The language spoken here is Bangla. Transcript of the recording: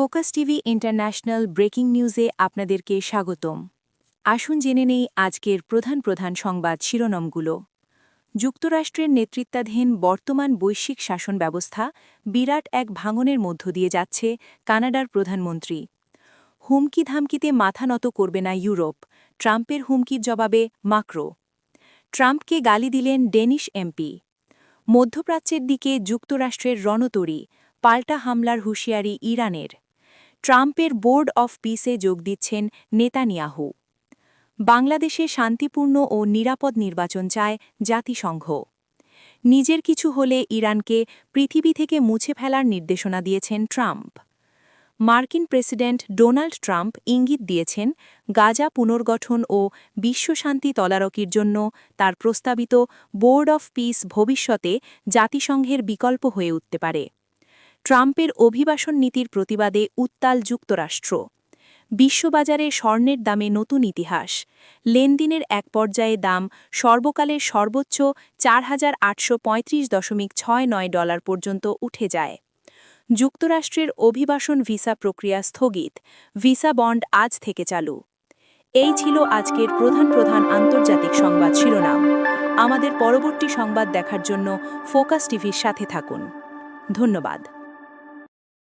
ফোকাস টিভি ইন্টারন্যাশনাল ব্রেকিং নিউজে আপনাদেরকে স্বাগতম। আসুন জেনে নেই আজকের প্রধান সংবাদ শিরোনামগুলো। যুক্তরাষ্ট্রের নেতৃত্বাধীন বর্তমান বৈশ্বিক শাসন ব্যবস্থা বিরাট এক ভাঙনের মধ্য দিয়ে যাচ্ছে কানাডার প্রধানমন্ত্রী। হুমকি ধামকিতে মাথা নত করবে না ইউরোপ, ট্রাম্পের হুমকির জবাবে মাক্রো। ট্রাম্পকে গালি দিলেন ডেনিশ এমপি। মধ্যপ্রাচ্যের দিকে যুক্তরাষ্ট্রের রণতরী, পাল্টা হামলার হুঁশিয়ারি ইরানের। ট্রাম্পের বোর্ড অফ পিসে যোগ দিচ্ছেন নেতানিয়াহু। বাংলাদেশে শান্তিপূর্ণ ও নিরাপদ নির্বাচন চায় জাতিসংঘ। নিজের কিছু হলে ইরানকে পৃথিবী থেকে মুছে ফেলার নির্দেশনা দিয়েছেন ট্রাম্প। মার্কিন প্রেসিডেন্ট ডোনাল্ড ট্রাম্প ইঙ্গিত দিয়েছেন গাজা পুনর্গঠন ও বিশ্বশান্তি তদারকির জন্য তার প্রস্তাবিত বোর্ড অফ পিস ভবিষ্যতে জাতিসংঘের বিকল্প হয়ে উঠতে পারে। ট্রাম্পের অভিবাসন নীতির প্রতিবাদে উত্তাল যুক্তরাষ্ট্র। বিশ্ববাজারে স্বর্ণের দামে নতুন ইতিহাস। লেনদেনের এক পর্যায়ে দাম সর্বকালের সর্বোচ্চ ৪,৮35.69 পর্যন্ত উঠে যায়। যুক্তরাষ্ট্রের অভিবাসন ভিসা প্রক্রিয়া স্থগিত, ভিসা বন্ড আজ থেকে চালু। এই ছিল আজকের প্রধান আন্তর্জাতিক সংবাদ শিরোনাম। আমাদের পরবর্তী সংবাদ দেখার জন্য ফোকাস টিভির সাথে থাকুন। ধন্যবাদ।